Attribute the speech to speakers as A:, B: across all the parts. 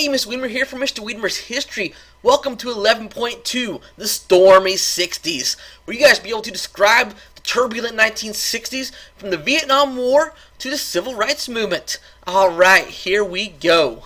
A: Hey, Mr. Wiedemer here from Mr. Wiedemer's History. Welcome to 11.2, the Stormy 60s, where you guys will be able to describe the turbulent 1960s from the Vietnam War to the Civil Rights Movement. Alright, here we go.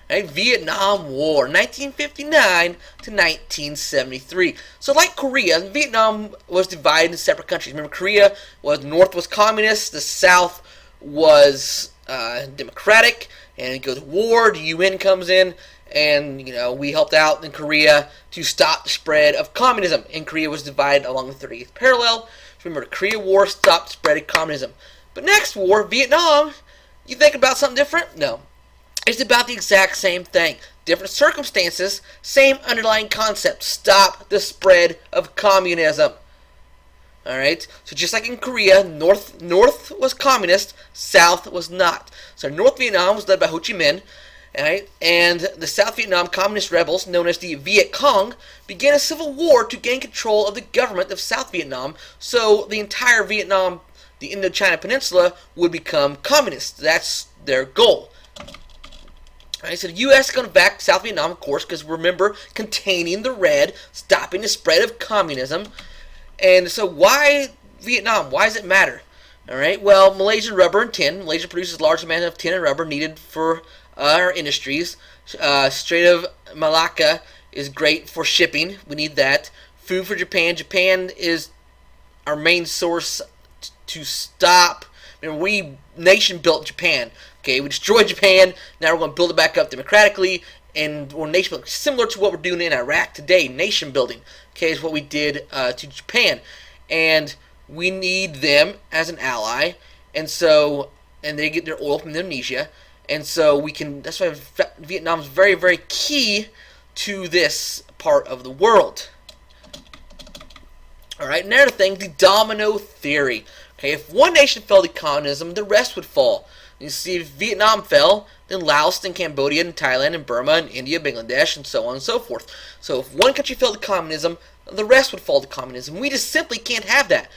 A: Right, Vietnam War, 1959 to 1973. So like Korea, Vietnam was divided into separate countries. Remember, Korea was, the North was communist, the South was democratic, and it goes to war. The UN comes in, and we helped out in Korea to stop the spread of communism. And Korea was divided along the 30th parallel. So remember, the Korea War stopped the spread of communism. But next war, Vietnam, you think about something different? No. It's about the exact same thing. Different circumstances, same underlying concept. Stop the spread of communism. Alright, so just like in Korea, North was communist, South was not. So North Vietnam was led by Ho Chi Minh, right? And the South Vietnam communist rebels, known as the Viet Cong, began a civil war to gain control of the government of South Vietnam, so the entire Vietnam, the Indochina Peninsula, would become communist. That's their goal. Alright, so the U.S. is going to back South Vietnam, of course, because remember, containing the red, stopping the spread of communism. And so why Vietnam? Why does it matter? Alright, well, Malaysian rubber and tin. Malaysia produces large amounts of tin and rubber needed for our industries. Strait of Malacca is great for shipping. We need that. Food for Japan. Japan is our main source to stop. Remember, we nation built Japan. Okay, we destroyed Japan. Now we're going to build it back up democratically. And we're nation building, similar to what we're doing in Iraq today. Nation building, okay, is what we did to Japan, and we need them as an ally. And so, and they get their oil from Indonesia, and so we can. That's why Vietnam is very, very key to this part of the world. All right, another thing, the Domino Theory. Okay, if one nation fell to communism, the rest would fall. You see, if Vietnam fell, then Laos, then Cambodia, and Thailand, and Burma, and India, Bangladesh, and so on and so forth. So if one country fell to communism, the rest would fall to communism. We just simply can't have that.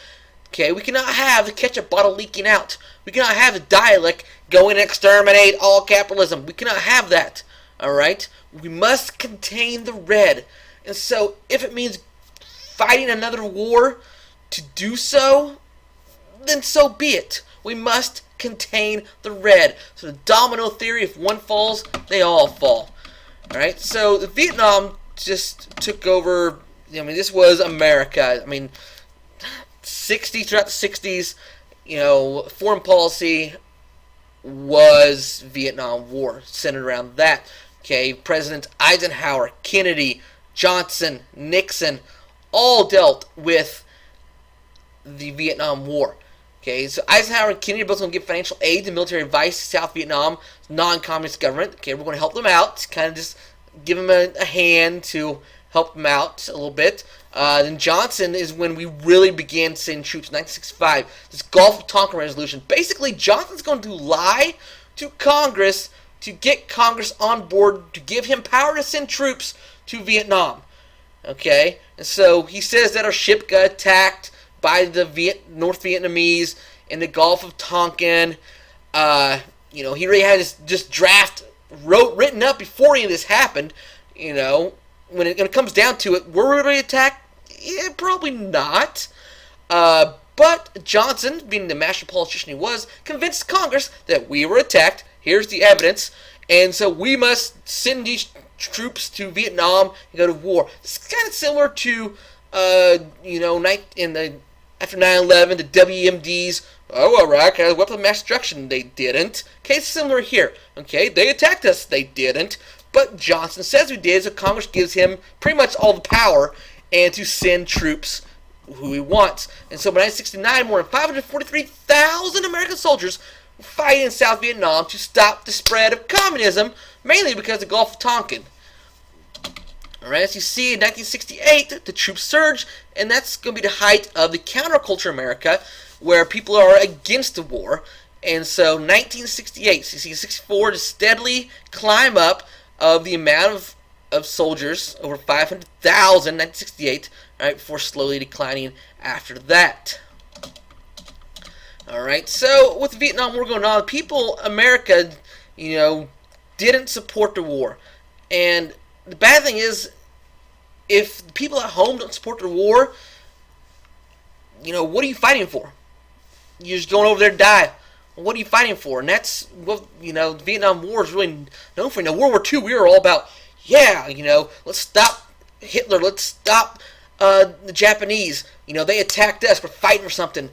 A: Okay, we cannot have the ketchup bottle leaking out. We cannot have the dialect go and exterminate all capitalism. We cannot have that. Alright? We must contain the red. And so, if it means fighting another war to do so, then so be it. We must contain the red. So the domino theory, if one falls, they all fall. Alright, so the Vietnam just took over. This was America. throughout the 60s, foreign policy was Vietnam War, centered around that. Okay, President Eisenhower, Kennedy, Johnson, Nixon, all dealt with the Vietnam War. Okay, so Eisenhower and Kennedy are both going to give financial aid and military advice to South Vietnam, non-communist government. Okay, we're going to help them out, kind of just give them a hand to help them out a little bit. Then Johnson is when we really began sending troops, 1965. This Gulf of Tonkin resolution. Basically, Johnson's going to lie to Congress to get Congress on board to give him power to send troops to Vietnam. Okay, and so he says that our ship got attacked by the North Vietnamese in the Gulf of Tonkin. He already had his just draft written up before any of this happened. When it comes down to it, were we really attacked? Yeah, probably not. But Johnson, being the master politician he was, convinced Congress that we were attacked. Here's the evidence. And so we must send these troops to Vietnam and go to war. This is kind of similar to, after 9/11, the WMDs, Iraq had a weapon of mass destruction. They didn't. Okay, it's similar here. Okay, they attacked us. They didn't. But Johnson says we did, so Congress gives him pretty much all the power and to send troops who he wants. And so by 1969, more than 543,000 American soldiers were fighting in South Vietnam to stop the spread of communism, mainly because of the Gulf of Tonkin. Alright, as you see, in 1968, the troops surged, and that's going to be the height of the counterculture America, where people are against the war. And so 1968, so you see 64 to steadily climb up of the amount of soldiers, over 500,000 in 1968, right, before slowly declining after that. Alright, so with the Vietnam War going on, America, didn't support the war. And the bad thing is, if the people at home don't support the war, what are you fighting for? You're just going over there to die. What are you fighting for? And that's what, the Vietnam War is really known for. World War II, we were all about, let's stop Hitler, let's stop the Japanese. They attacked us, we're fighting for something.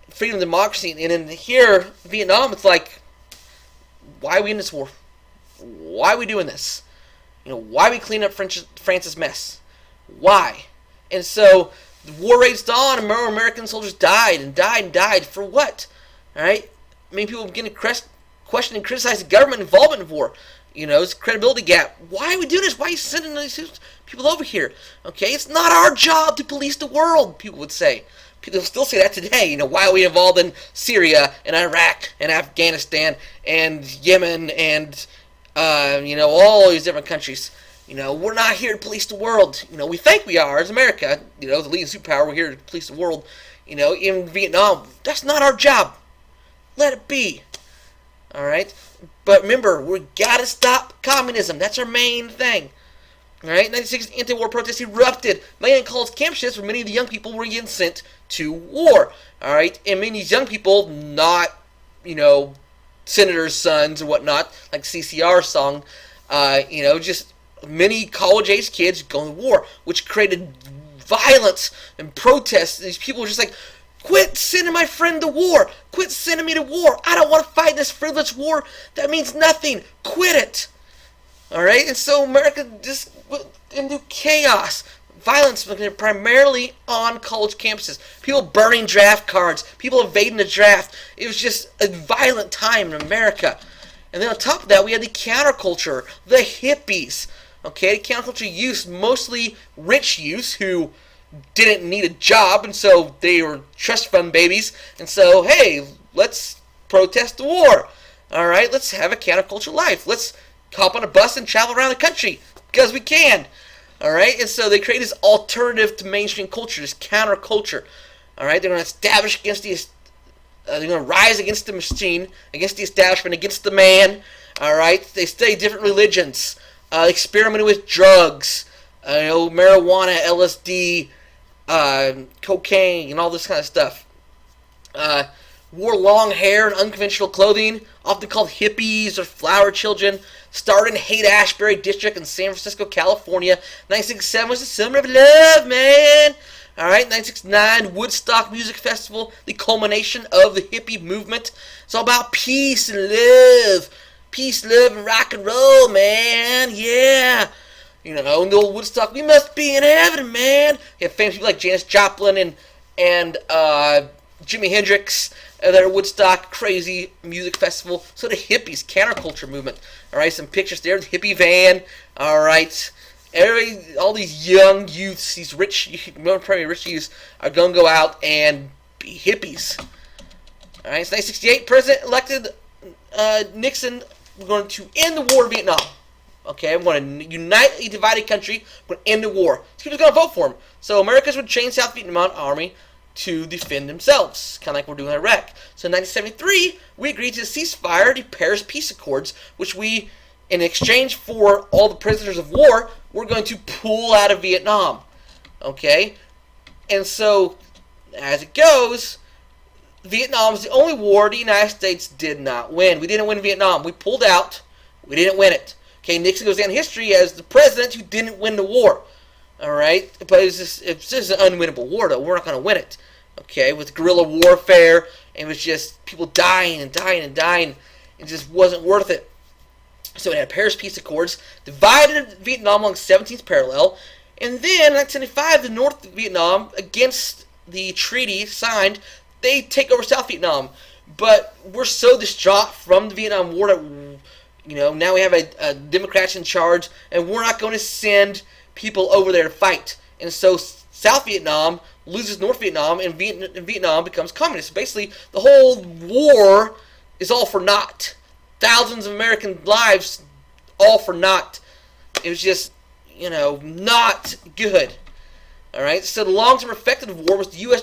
A: Freedom, democracy. And in here, Vietnam, it's like, why are we in this war? Why are we doing this? Why are we cleaning up France's mess? Why? And so, the war raged on, and more American soldiers died and died and died. For what? Alright? Many people begin to question and criticize the government involvement in war. It's a credibility gap. Why are we doing this? Why are you sending these people over here? Okay, it's not our job to police the world, people would say. People still say that today. Why are we involved in Syria and Iraq and Afghanistan and Yemen and, all these different countries? We're not here to police the world. We think we are as America. The leading superpower, we're here to police the world. In Vietnam, that's not our job. Let it be. Alright? But remember, we gotta stop communism. That's our main thing. Alright? 1960s anti-war protests erupted. Mainland college campuses where many of the young people were getting sent to war. Alright? And many of these young people, not, senators' sons and whatnot, like CCR song, just many college-age kids going to war, which created violence and protests. These people were just like, quit sending my friend to war. Quit sending me to war. I don't want to fight this frivolous war. That means nothing. Quit it. Alright? And so America just went into chaos. Violence primarily on college campuses. People burning draft cards. People evading the draft. It was just a violent time in America. And then on top of that, we had the counterculture. The hippies. Okay? The counterculture youth, mostly rich youth who didn't need a job, and so they were trust fund babies, and so, hey, let's protest the war. Alright, let's have a counterculture life. Let's hop on a bus and travel around the country, because we can. Alright, and so they create this alternative to mainstream culture, this counterculture. Alright, they're going to establish against the, they're going to rise against the machine, against the establishment, against the man. Alright, they study different religions, experimenting with drugs, marijuana, LSD, cocaine, and all this kind of stuff. Wore long hair and unconventional clothing, often called hippies or flower children. Started in Haight-Ashbury District in San Francisco, California. 1967 was the summer of love, man. Alright, 1969, Woodstock Music Festival, the culmination of the hippie movement. It's all about peace and love. Peace, love, and rock and roll, man. Yeah. In the old Woodstock, we must be in heaven, man. You have famous people like Janis Joplin and Jimi Hendrix at their Woodstock crazy music festival. So the hippies, counterculture movement. Alright, some pictures there. The hippie van. Alright. All these young youths, these rich youths, are going to go out and be hippies. Alright, so 1968, President elected Nixon. We're going to end the war in Vietnam. Okay, I'm going to unite a divided country. We're going to end the war. So people are going to vote for him. So Americans would train South Vietnam Army to defend themselves, kind of like we're doing in Iraq. So in 1973, we agreed to a ceasefire, the Paris Peace Accords, which we, in exchange for all the prisoners of war, we're going to pull out of Vietnam. Okay? And so, as it goes, Vietnam is the only war the United States did not win. We didn't win Vietnam. We pulled out. We didn't win it. Okay, Nixon goes down in history as the president who didn't win the war. Alright? But it's just an unwinnable war, though. We're not going to win it. Okay? With guerrilla warfare, and it was just people dying and dying and dying. It just wasn't worth it. So it had Paris Peace Accords, divided Vietnam along 17th parallel, and then in 1975, the North Vietnam, against the treaty signed, they take over South Vietnam. But we're so distraught from the Vietnam War that, now we have a Democrats in charge, and we're not going to send people over there to fight. And so South Vietnam loses North Vietnam, and Vietnam becomes communist. Basically, the whole war is all for naught. Thousands of American lives, all for naught. It was just, not good. Alright, so the long-term effect of the war was the U.S.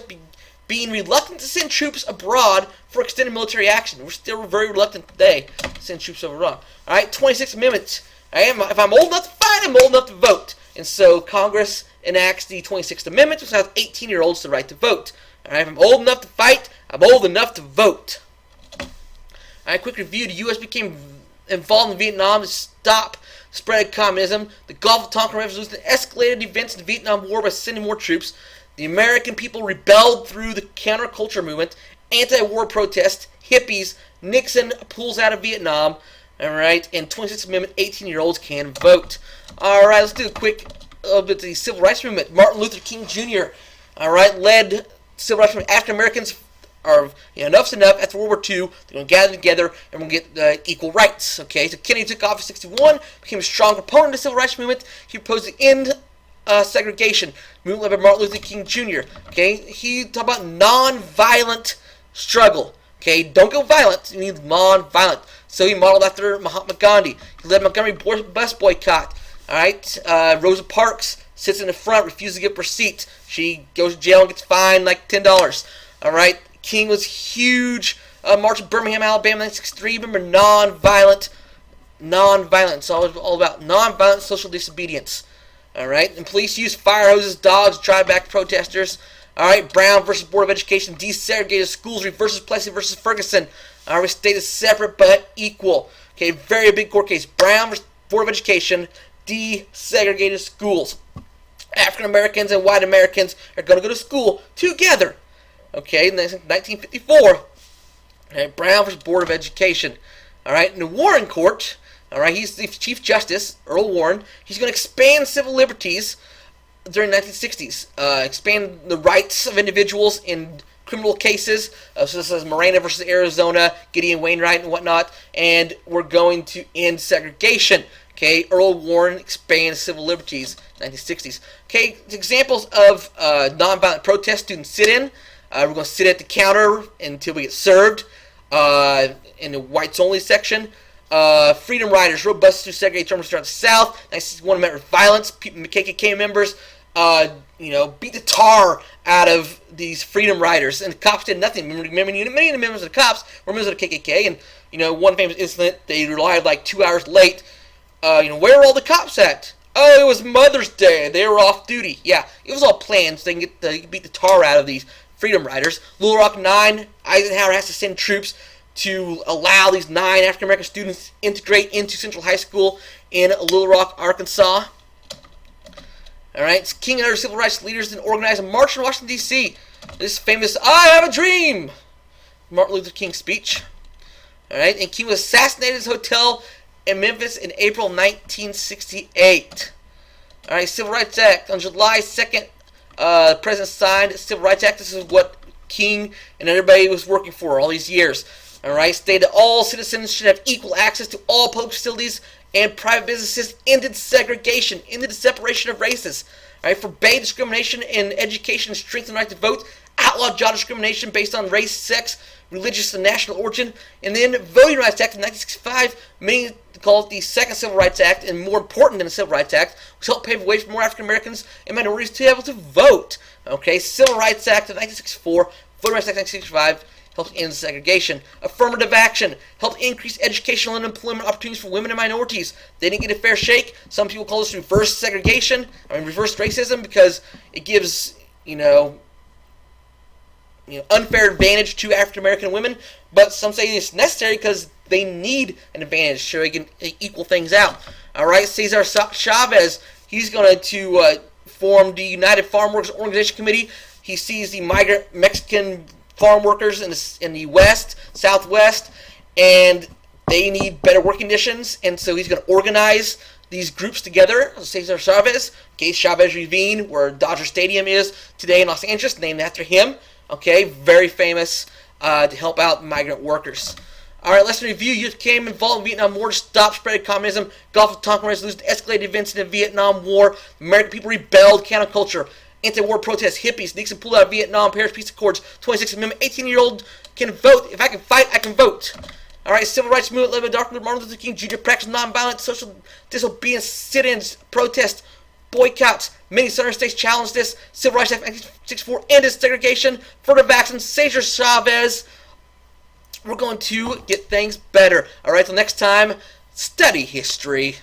A: being reluctant to send troops abroad for extended military action. We're still very reluctant today to send troops abroad. All right, 26th Amendment. If I'm old enough to fight, I'm old enough to vote. And so Congress enacts the 26th Amendment, which allows 18-year-olds the right to vote. All right, if I'm old enough to fight, I'm old enough to vote. All right, quick review. The U.S. became involved in Vietnam to stop the spread of communism. The Gulf of Tonkin Revolution escalated events in the Vietnam War by sending more troops. The American people rebelled through the counterculture movement, anti-war protests, hippies. Nixon pulls out of Vietnam. All right, and 26th Amendment, 18-year-olds can vote. All right, let's do a quick bit of the Civil Rights Movement. Martin Luther King Jr., all right, led Civil Rights Movement. African Americans are, enough's enough. After World War II, they're going to gather together and we'll get equal rights. Okay, so Kennedy took office in 1961, became a strong proponent of the Civil Rights Movement. He proposed to end segregation. Movement led by Martin Luther King Jr. Okay, he talked about non-violent struggle. Okay, don't go violent. You need non-violent. So he modeled after Mahatma Gandhi. He led Montgomery bus boycott. All right, Rosa Parks sits in the front, refuses to give up her seat. She goes to jail and gets fined like $10. All right, King was huge. March in Birmingham, Alabama, 1963. Remember, non-violent. It's all about non-violent social disobedience. All right, and police use fire hoses, dogs, drive back protesters. All right, Brown versus Board of Education, desegregated schools versus Plessy versus Ferguson. All right, state is separate but equal. Okay, very big court case. Brown versus Board of Education, desegregated schools. African Americans and white Americans are going to go to school together. Okay, 1954. All right, Brown versus Board of Education. All right, in the Warren Court, all right, he's the Chief Justice, Earl Warren. He's going to expand civil liberties during the 1960s. Expand the rights of individuals in criminal cases. So this is Morena versus Arizona, Gideon Wainwright and whatnot. And we're going to end segregation. Okay, Earl Warren expands civil liberties in the 1960s. Okay, examples of nonviolent protest: student sit-in. We're going to sit at the counter until we get served. In the whites only section. Freedom Riders, road buses through segregated terminals throughout the South. 1961 met with violence. KKK members, beat the tar out of these Freedom Riders, and the cops did nothing. Remember, many of the members of the cops were members of the KKK, and one famous incident, they arrived like 2 hours late. Where are all the cops at? Oh, it was Mother's Day. They were off duty. Yeah, it was all planned so they can beat the tar out of these Freedom Riders. Little Rock 9, Eisenhower has to send troops to allow these 9 African-American students integrate into Central High School in Little Rock, Arkansas. All right, King and other civil rights leaders then organized a march in Washington, D.C. This famous "I have a dream" Martin Luther King speech. All right, and King was assassinated in his hotel in Memphis in April 1968. All right, Civil Rights Act. On July 2nd, the President signed the Civil Rights Act. This is what King and everybody was working for all these years. All right, stated that all citizens should have equal access to all public facilities and private businesses, ended segregation, ended the separation of races. All right, forbade discrimination in education, strengthened the right to vote, outlawed job discrimination based on race, sex, religious, and national origin, and then Voting Rights Act of 1965, many call it the Second Civil Rights Act, and more important than the Civil Rights Act, which helped pave the way for more African Americans and minorities to be able to vote. Okay, Civil Rights Act of 1964, Voting Rights Act of 1965, helped end segregation. Affirmative action helped increase educational and employment opportunities for women and minorities. They didn't get a fair shake. Some people call this reverse segregation, reverse racism, because it gives, unfair advantage to African American women. But some say it's necessary because they need an advantage so they can equal things out. All right, Cesar Chavez, he's going to form the United Farm Workers Organization Committee. He sees the migrant Mexican farm workers in the West, Southwest, and they need better work conditions, and so he's going to organize these groups together. Cesar Chavez, okay, Chavez Ravine, where Dodger Stadium is today in Los Angeles, named after him. Okay, very famous to help out migrant workers. All right, let's review. You became involved in the Vietnam War to stop spread of communism. Gulf of Tonkin resolution to escalate events in the Vietnam War. American people rebelled, counterculture. Anti-war protests, hippies, Nixon pulled out of Vietnam, Paris Peace Accords, 26th Amendment, 18-year-old can vote. If I can fight, I can vote. All right, Civil Rights Movement led by Dr. Martin Luther King Jr. practiced nonviolent social disobedience, sit-ins, protests, boycotts. Many southern states challenged this. Civil Rights Act 1964 ended segregation. Further vaccines. Cesar Chavez. We're going to get things better. Alright, till next time, study history.